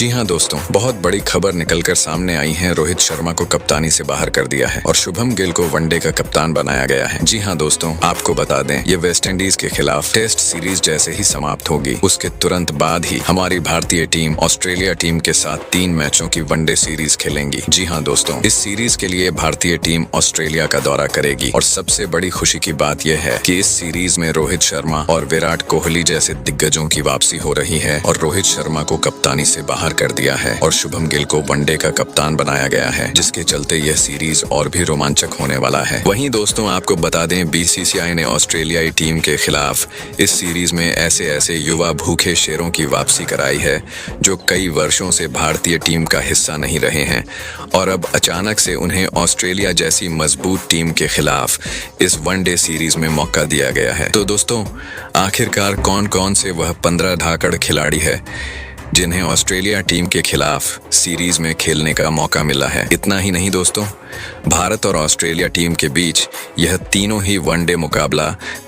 जी हाँ दोस्तों, बहुत बड़ी खबर निकलकर सामने आई है। रोहित शर्मा को कप्तानी से बाहर कर दिया है और शुभम गिल को वनडे का कप्तान बनाया गया है। जी हाँ दोस्तों, आपको बता दें ये वेस्ट इंडीज के खिलाफ टेस्ट सीरीज जैसे ही समाप्त होगी, उसके तुरंत बाद ही हमारी भारतीय टीम ऑस्ट्रेलिया टीम के साथ 3 मैचों की वनडे सीरीज खेलेंगी। जी हाँ दोस्तों, इस सीरीज के लिए भारतीय टीम ऑस्ट्रेलिया का दौरा करेगी और सबसे बड़ी खुशी की बात यह है कि इस सीरीज में रोहित शर्मा और विराट कोहली जैसे दिग्गजों की वापसी हो रही है और रोहित शर्मा को कप्तानी से बाहर कर दिया है और शुभम गिल को वनडे का कप्तान बनाया गया है, जिसके चलते यह सीरीज और भी रोमांचक होने वाला है। वहीं दोस्तों आपको बता दें, बीसीसीआई ने ऑस्ट्रेलियाई टीम के खिलाफ इस सीरीज में ऐसे युवा भूखे शेरों की वापसी कराई है जो कई वर्षों से भारतीय टीम का हिस्सा नहीं रहे हैं और अब अचानक से उन्हें ऑस्ट्रेलिया जैसी मजबूत टीम के खिलाफ इस वनडे सीरीज में मौका दिया गया है। तो दोस्तों आखिरकार कौन कौन से वह 15 धाकड़ खिलाड़ी है जिन्हें ऑस्ट्रेलिया टीम के खिलाफ सीरीज में खेलने का मौका मिला है। इतना ही नहीं दोस्तों, भारत और ऑस्ट्रेलिया टीम के बीच यह तीनों ही वनडे मुकाबला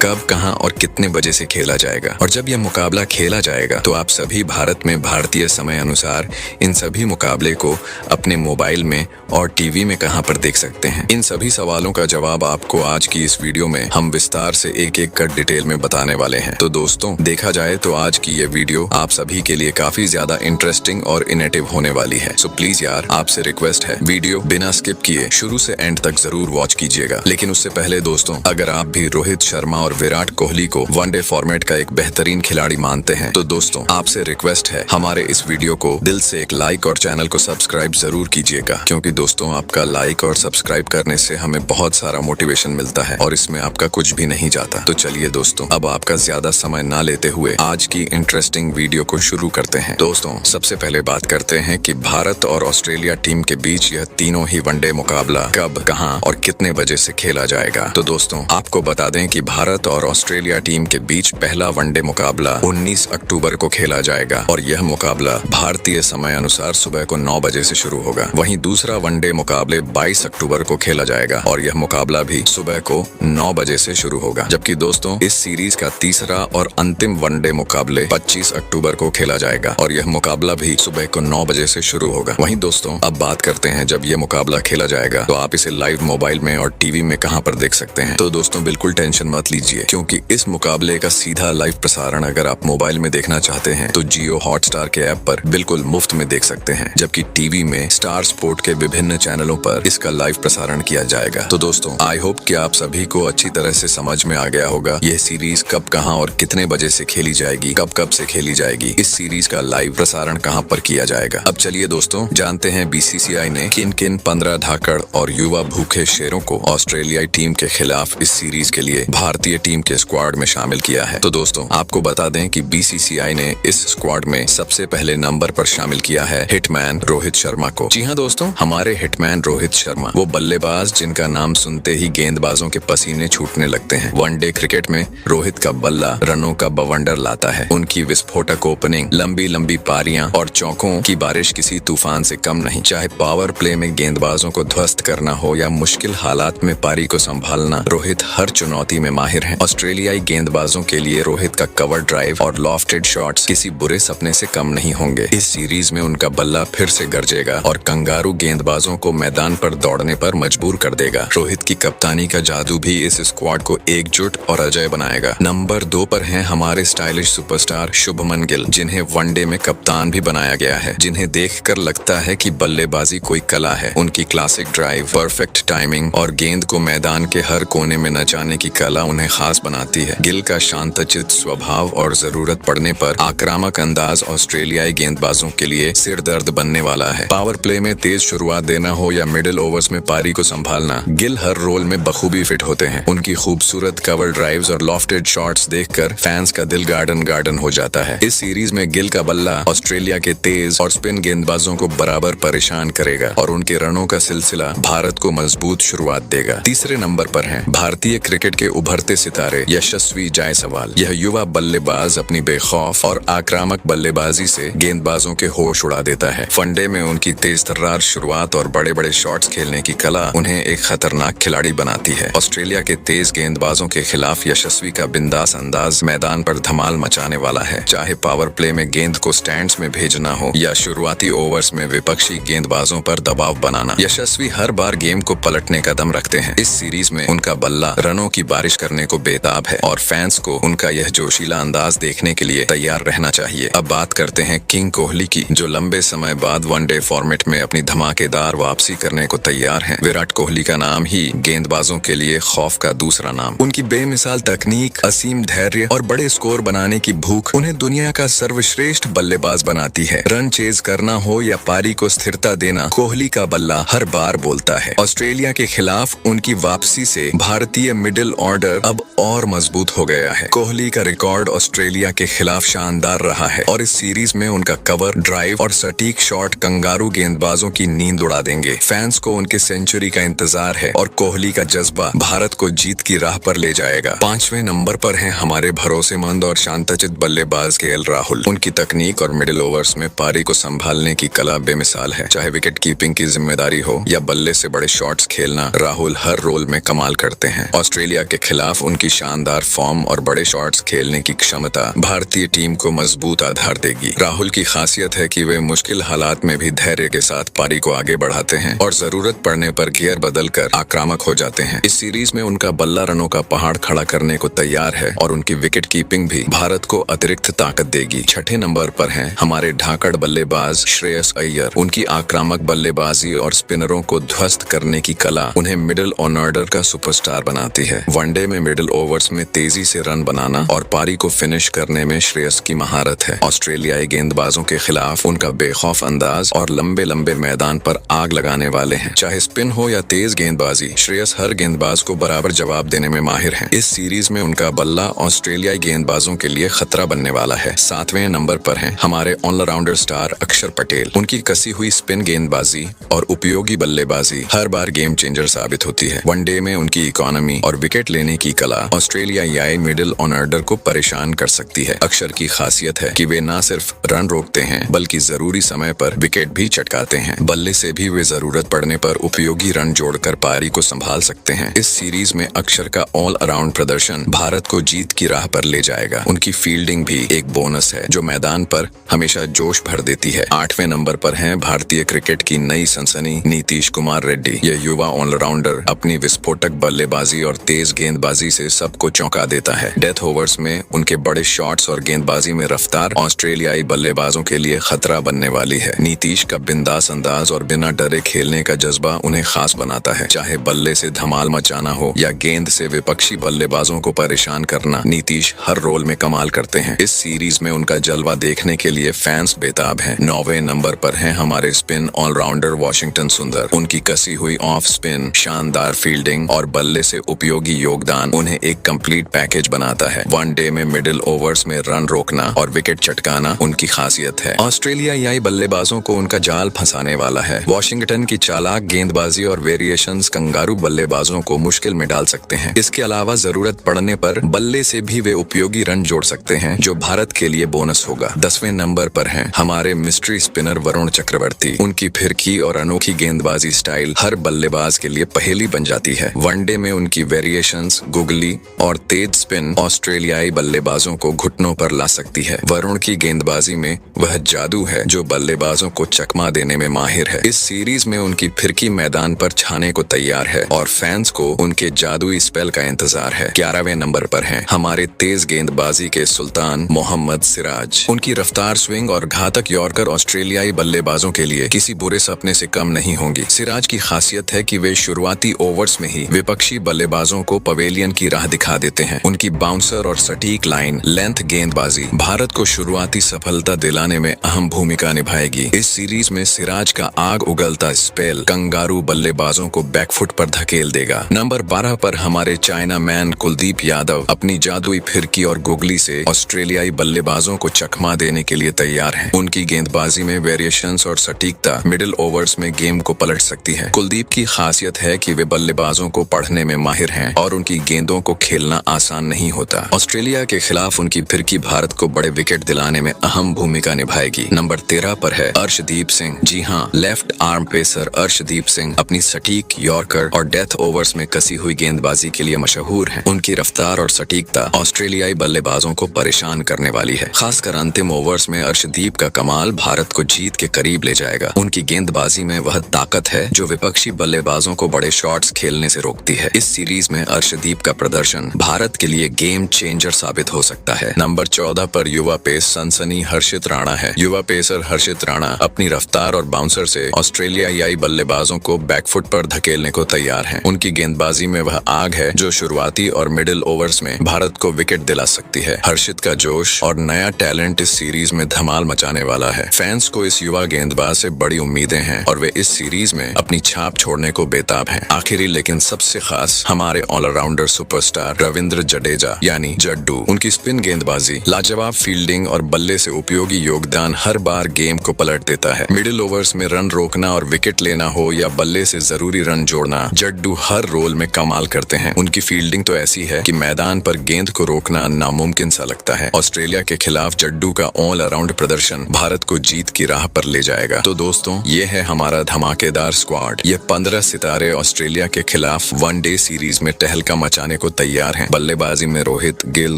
कब, कहां और कितने बजे से खेला जाएगा और जब यह मुकाबला खेला जाएगा तो आप सभी भारत में भारतीय समय अनुसार इन सभी मुकाबले को अपने मोबाइल में और टीवी में कहां पर देख सकते हैं। इन सभी सवालों का जवाब आपको आज की इस वीडियो में हम विस्तार से एक एक कर डिटेल में बताने वाले हैं। तो दोस्तों देखा जाए तो आज की ये वीडियो आप सभी के लिए काफी ज्यादा इंटरेस्टिंग और इनोवेटिव होने वाली है। सो प्लीज यार, आपसे रिक्वेस्ट है वीडियो बिना स्किप किए शुरू से एंड तक जरूर वॉच कीजिएगा। लेकिन उससे पहले दोस्तों, अगर आप भी रोहित शर्मा और विराट कोहली को वनडे फॉर्मेट का एक बेहतरीन खिलाड़ी मानते हैं तो दोस्तों आपसे रिक्वेस्ट है हमारे इस वीडियो को दिल से एक लाइक और चैनल को सब्सक्राइब जरूर कीजिएगा, क्योंकि दोस्तों आपका लाइक और सब्सक्राइब करने से हमें बहुत सारा मोटिवेशन मिलता है और इसमें आपका कुछ भी नहीं जाता। तो चलिए दोस्तों, अब आपका ज्यादा समय ना लेते हुए आज की इंटरेस्टिंग वीडियो को शुरू करते हैं। दोस्तों सबसे पहले बात करते हैं कि भारत और ऑस्ट्रेलिया टीम के बीच यह तीनों ही वनडे मुकाबला कब, कहां और कितने बजे से खेला जाएगा। तो दोस्तों आपको बता दें कि भारत और ऑस्ट्रेलिया टीम के बीच पहला वनडे मुकाबला 19 अक्टूबर को खेला जाएगा और यह मुकाबला भारतीय समय अनुसार सुबह को 9 बजे से शुरू होगा। वहीं दूसरा वनडे मुकाबले 22 अक्टूबर को खेला जाएगा और यह मुकाबला भी सुबह को 9 बजे से शुरू होगा। जबकि दोस्तों इस सीरीज का तीसरा और अंतिम वनडे मुकाबले 25 अक्टूबर को खेला जाएगा और यह मुकाबला भी सुबह को 9 बजे से शुरू होगा। वहीं दोस्तों अब बात करते हैं जब यह मुकाबला खेला जाएगा तो आप इसे लाइव मोबाइल में और टीवी में कहां पर देख सकते हैं। तो दोस्तों बिल्कुल टेंशन मत लीजिए, क्योंकि इस मुकाबले का सीधा लाइव प्रसारण अगर आप मोबाइल में देखना चाहते हैं तो जियो हॉटस्टार के ऐप पर बिल्कुल मुफ्त में देख सकते हैं, जबकि टीवी में स्टार स्पोर्ट के विभिन्न चैनलों पर इसका लाइव प्रसारण किया जाएगा। तो दोस्तों आई होप कि आप सभी को अच्छी तरह से समझ में आ गया होगा यह सीरीज कब, कहां और कितने बजे से खेली जाएगी, कब कब से खेली जाएगी, इस सीरीज का लाइव प्रसारण कहां पर किया जाएगा। अब चलिए दोस्तों जानते हैं बीसीसीआई ने किन किन 15 धाकड़ और युवा भूखे शेरों को ऑस्ट्रेलियाई टीम के खिलाफ इस सीरीज के लिए भारतीय टीम के स्क्वाड में शामिल किया है। तो दोस्तों आपको बता दें कि बीसीसीआई ने इस स्क्वाड में सबसे पहले नंबर पर शामिल किया है हिटमैन रोहित शर्मा को। जी हाँ दोस्तों, हमारे हिटमैन रोहित शर्मा वो बल्लेबाज जिनका नाम सुनते ही गेंदबाजों के पसीने छूटने लगते हैं। वनडे क्रिकेट में रोहित का बल्ला रनों का बवंडर लाता है। उनकी विस्फोटक ओपनिंग, लंबी लंबी पारियां और चौकों की बारिश किसी तूफान से कम नहीं। चाहे पावर प्ले में गेंदबाजों को ध्वस्त करना हो या मुश्किल हालात में पारी को संभालना, रोहित हर चुनौती में माहिर हैं। ऑस्ट्रेलियाई गेंदबाजों के लिए रोहित का कवर ड्राइव और लॉफ्टेड शॉट्स किसी बुरे सपने से कम नहीं होंगे। इस सीरीज में उनका बल्ला फिर से गरजेगा और कंगारू गेंदबाजों को मैदान पर दौड़ने पर मजबूर कर देगा। रोहित की कप्तानी का जादू भी इस स्क्वाड को एकजुट और अजय बनाएगा। नंबर 2 पर हैं हमारे स्टाइलिश सुपरस्टार शुभमन गिल, जिन्हें वनडे में कप्तान भी बनाया गया है, जिन्हें देखकर लगता है कि बल्लेबाजी कोई कला है। उनकी क्लासिक ड्राइव, परफेक्ट टाइमिंग और गेंद को मैदान के हर कोने में नचाने की कला उन्हें खास बनाती है। गिल का शांतचित्त स्वभाव और जरूरत पड़ने पर आक्रामक अंदाज ऑस्ट्रेलियाई गेंदबाजों के लिए सिर दर्द बनने वाला है। पावर प्ले में तेज शुरुआत देना हो या मिडिल ओवर्स में पारी को संभालना, गिल हर रोल में बखूबी फिट होते हैं। उनकी खूबसूरत कवर ड्राइव्स और लॉफ्टेड शॉट्स देखकर फैंस का दिल गार्डन गार्डन हो जाता है। इस सीरीज में गिल का बल्ला ऑस्ट्रेलिया के तेज और स्पिन गेंदबाजों को बराबर परेशान करेगा और उनके रनों का सिलसिला भारत को मजबूत शुरुआत देगा। तीसरे नंबर पर हैं भारतीय क्रिकेट के उभरते सितारे यशस्वी जायसवाल। यह युवा बल्लेबाज अपनी बेखौफ और आक्रामक बल्लेबाजी से गेंदबाजों के होश उड़ा देता है। वनडे में उनकी तेज तर्रार शुरुआत और बड़े बड़े शॉट्स खेलने की कला उन्हें एक खतरनाक खिलाड़ी बनाती है। ऑस्ट्रेलिया के तेज गेंदबाजों के खिलाफ यशस्वी का बिंदास अंदाज मैदान पर धमाल मचाने वाला है। चाहे पावर प्ले में गेंद को स्टैंड्स में भेजना हो या शुरुआती ओवर्स में विपक्षी गेंदबाजों पर दबाव बनाना, यशस्वी हर बार गेम को पलटने का दम रखते हैं। इस सीरीज में उनका बल्ला रनों की बारिश करने को बेताब है और फैंस को उनका यह जोशीला अंदाज देखने के लिए तैयार रहना चाहिए। अब बात करते हैं किंग कोहली की, जो लंबे समय बाद वनडे फॉर्मेट में अपनी धमाकेदार वापसी करने को तैयार हैं। विराट कोहली का नाम ही गेंदबाजों के लिए खौफ का दूसरा नाम। उनकी बेमिसाल तकनीक, असीम धैर्य और बड़े स्कोर बनाने की भूख उन्हें दुनिया का सर्वश्रेष्ठ बल्लेबाज बनाती है। रन चेज करना हो या पारी को स्थिरता देना, कोहली का बल्ला हर बार बोलता है। ऑस्ट्रेलिया के खिलाफ उनकी वापसी से भारतीय मिडिल ऑर्डर अब और मजबूत हो गया है। कोहली का रिकॉर्ड ऑस्ट्रेलिया के खिलाफ शानदार रहा है और इस सीरीज में उनका कवर ड्राइव और सटीक शॉट कंगारू गेंदबाजों की नींद उड़ा देंगे। फैंस को उनके सेंचुरी का इंतजार है और कोहली का जज्बा भारत को जीत की राह पर ले जाएगा। 5वें नंबर पर हैं हमारे भरोसेमंद और शांतचित बल्लेबाज केएल राहुल। उनकी तकनीक और मिडिल ओवर्स में पारी को संभालने की कला बेमिसाल है। चाहे विकेट कीपिंग की जिम्मेदारी हो या बल्ले से बड़े शॉट्स खेलना, राहुल हर रोल में कमाल करते हैं। ऑस्ट्रेलिया के खिलाफ उनकी शानदार फॉर्म और बड़े शॉट्स खेलने की क्षमता भारतीय टीम को मजबूत आधार देगी। राहुल की खासियत है कि वे मुश्किल हालात में भी धैर्य के साथ पारी को आगे बढ़ाते हैं और जरूरत पड़ने पर गियर बदलकर आक्रामक हो जाते हैं। इस सीरीज में उनका बल्ला रनों का पहाड़ खड़ा करने को तैयार है और उनकी विकेट कीपिंग भी भारत को अतिरिक्त ताकत देगी। 6ठे नंबर पर हैं हमारे ढाकड़ बल्लेबाज श्रेयस अय्यर। उनकी आक्रामक बल्लेबाजी और स्पिनरों को ध्वस्त करने की कला उन्हें मिडिल ऑर्डर का सुपरस्टार बनाती है। वनडे में मिडिल ओवर्स में तेजी से रन बनाना और पारी को फिनिश करने में श्रेयस की महारत है। ऑस्ट्रेलियाई गेंदबाजों के खिलाफ उनका बेखौफ अंदाज और लंबे लंबे मैदान पर आग लगाने वाले हैं। चाहे स्पिन हो या तेज गेंदबाजी, श्रेयस हर गेंदबाज को बराबर जवाब देने में माहिर हैं। इस सीरीज में उनका बल्ला ऑस्ट्रेलियाई गेंदबाजों के लिए खतरा बनने वाला है। 7वें नंबर पर हैं हमारे ऑलराउंडर स्टार अक्षर पटेल। उनकी कसी हुई स्पिन गेंदबाजी और उपयोगी बल्लेबाजी हर बार गेम चेंजर साबित होती है। वनडे में उनकी इकोनॉमी और विकेट लेने की कला ऑस्ट्रेलियाई मिडिल ऑर्डर को परेशान कर सकती है। अक्षर की खासियत है कि वे न सिर्फ रन रोकते हैं बल्कि जरूरी समय पर विकेट भी चटकाते हैं। बल्ले से भी वे जरूरत पड़ने पर उपयोगी रन जोड़कर पारी को संभाल सकते हैं। इस सीरीज में अक्षर का ऑल अराउंड प्रदर्शन भारत को जीत की राह पर ले जाएगा। उनकी फील्डिंग भी एक बोनस है जो मैदान पर हमेशा जोश भर देती है। 8वें नंबर पर हैं भारतीय क्रिकेट की नई सनसनी नीतीश कुमार रेड्डी। ये युवा ऑलराउंडर अपनी विस्फोटक बल्लेबाजी और तेज गेंदबाजी से सबको चौंका देता है। डेथ ओवर्स में उनके बड़े शॉट्स और गेंदबाजी में रफ्तार ऑस्ट्रेलियाई बल्लेबाजों के लिए खतरा बनने वाली है। नीतीश का बिंदास अंदाज और बिना डरे खेलने का जज्बा उन्हें खास बनाता है। चाहे बल्ले से धमाल मचाना हो या गेंद से विपक्षी बल्लेबाजों को परेशान करना, नीतीश हर रोल में कमाल करते हैं। इस सीरीज में उनका जलवा देखने के लिए फैंस बेताब हैं। 9वें नंबर पर हैं हमारे स्पिन ऑलराउंडर वाशिंगटन सुंदर। उनकी कसी हुई ऑफ स्पिन, शानदार फील्डिंग और बल्ले से उपयोगी योगदान उन्हें एक कंप्लीट पैकेज बनाता है। वनडे में मिडिल ओवर्स में रन रोकना और विकेट चटकाना उनकी खासियत है। ऑस्ट्रेलियाई बल्लेबाजों को उनका जाल फंसाने वाला है। वॉशिंगटन की चालाक गेंदबाजी और वेरिएशंस कंगारू बल्लेबाजों को मुश्किल में डाल सकते हैं। इसके अलावा जरूरत पड़ने पर बल्ले से भी वे उपयोगी रन जोड़ सकते हैं जो भारत के लिए बोनस होगा। 10वें नंबर पर हैं हमारे मिस्ट्री स्पिनर वरुण चक्रवर्ती। उनकी फिरकी और अनोखी गेंदबाजी स्टाइल हर बल्लेबाज के लिए पहेली बन जाती है। वनडे में उनकी वेरिएशंस, गुगली और तेज स्पिन ऑस्ट्रेलियाई बल्लेबाजों को घुटनों पर ला सकती है। वरुण की गेंदबाजी में वह जादू है जो बल्लेबाजों को चकमा देने में माहिर है। इस सीरीज में उनकी फिरकी मैदान पर छाने को तैयार है और फैंस को उनके जादुई स्पेल का इंतजार है। 11वें नंबर पर हैं हमारे तेज गेंदबाजी के सुल्तान मोहम्मद सिराज। उनकी रफ्तार, स्विंग और घातक यॉर्कर ऑस्ट्रेलियाई बल्लेबाजों के लिए किसी बुरे सपने से कम नहीं होंगी। सिराज की खासियत है कि वे शुरुआती ओवर्स में ही विपक्षी बल्लेबाजों को पवेलियन की राह दिखा देते हैं। उनकी बाउंसर और सटीक लाइन लेंथ गेंदबाजी भारत को शुरुआती सफलता दिलाने में अहम भूमिका निभाएगी। इस सीरीज में सिराज का आग उगलता स्पेल कंगारू बल्लेबाजों को बैकफुट पर धकेल देगा। नंबर 12 पर हमारे चाइना मैन कुलदीप यादव अपनी जादुई फिरकी और गुगली से ऑस्ट्रेलियाई बल्लेबाजों को चकमा देने के लिए तैयार हैं। उनकी गेंदबाजी में वेरिएशंस और सटीकता मिडिल ओवर्स में गेम को पलट सकती है। कुलदीप की खासियत है कि वे बल्लेबाजों को पढ़ने में माहिर हैं और उनकी गेंदों को खेलना आसान नहीं होता। ऑस्ट्रेलिया के खिलाफ उनकी फिरकी भारत को बड़े विकेट दिलाने में अहम भूमिका निभाएगी। नंबर 13 पर है अर्शदीप सिंह। जी हाँ, left arm pacer Arshdeep Singh अपनी सटीक यॉर्कर और डेथ ओवर्स में कसी हुई गेंदबाजी के लिए मशहूर हैं। उनकी रफ्तार और सटीकता ऑस्ट्रेलियाई बल्लेबाजों को परेशान करने वाली है। खासकर अंतिम ओवर्स में अर्शदीप का कमाल भारत को जीत के करीब ले जाएगा। उनकी गेंदबाजी में वह ताकत है जो विपक्षी बल्लेबाजों को बड़े शॉट्स खेलने से रोकती है। इस सीरीज में अर्शदीप का प्रदर्शन भारत के लिए गेम चेंजर साबित हो सकता है। नंबर 14 पर युवा पेस सनसनी हर्षित राणा है। युवा पेसर हर्षित राणा अपनी रफ्तार और बाउंसर से ऑस्ट्रेलियाई बल्लेबाजों को बैकफुट पर धकेलने को तैयार हैं। उनकी गेंदबाजी में वह आग है जो शुरुआती और मिडिल ओवर्स में भारत को विकेट दिला सकती है। हर्षित का जोश और नया टैलेंट इस सीरीज में धमाल मचाने वाला है। फैंस को इस युवा गेंदबाज से बड़ी उम्मीदें हैं और वे इस सीरीज में अपनी छाप छोड़ने को बेताब हैं। आखिरी लेकिन सबसे खास हमारे ऑलराउंडर सुपरस्टार रविंद्र जडेजा यानी जड्डू। उनकी स्पिन गेंदबाजी, लाजवाब फील्डिंग और बल्ले से उपयोगी योगदान हर बार गेम को पलट देता है। मिडिल ओवर्स में रन रोकना और विकेट लेना हो या बल्ले से जरूरी रन जोड़ना, जड्डू हर रोल में कमाल करते हैं। उनकी फील्डिंग तो ऐसी है कि मैदान पर गेंद को रोकना नामुमकिन सा लगता है। ऑस्ट्रेलिया के खिलाफ जड्डू का ऑल अराउंड प्रदर्शन भारत को जीत की राह पर ले जाएगा। तो दोस्तों, ये है हमारा धमाकेदार स्क्वाड। ये 15 सितारे ऑस्ट्रेलिया के खिलाफ वनडे सीरीज में टहलका मचाने को तैयार हैं। बल्लेबाजी में रोहित, गिल,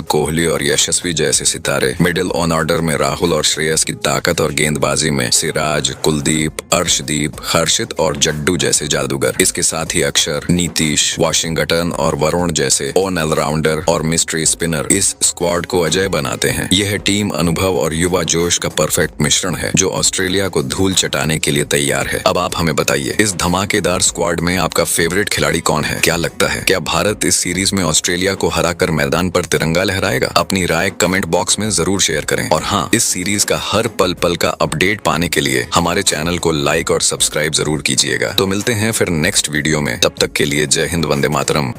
कोहली और यशस्वी जैसे सितारे, मिडिल ऑन ऑर्डर में राहुल और श्रेयस की ताकत और गेंदबाजी में सिराज, कुलदीप, अर्शदीप, हर्षित और जड्डू जैसे जादूगर। इसके साथ ही अक्षर, नीतीश, वाशिंगटन और वरुण जैसे ऑलराउंडर और मिस्ट्री स्पिनर इस स्क्वाड को अजय बनाते हैं। यह टीम अनुभव और युवा जोश का परफेक्ट मिश्रण है जो ऑस्ट्रेलिया को धूल चटाने के लिए तैयार है। अब आप हमें बताइए, इस धमाकेदार स्क्वाड में आपका फेवरेट खिलाड़ी कौन है? क्या लगता है, क्या भारत इस सीरीज में ऑस्ट्रेलिया को हराकर मैदान पर तिरंगा लहराएगा? अपनी राय कमेंट बॉक्स में जरूर शेयर करें। और हाँ, इस सीरीज का हर पल पल का अपडेट पाने के लिए हमारे चैनल को लाइक और सब्सक्राइब जरूर कीजिएगा। तो मिलते हैं फिर नेक्स्ट वीडियो में। तब तक के लिए जय हिंद, वंदे मातरम।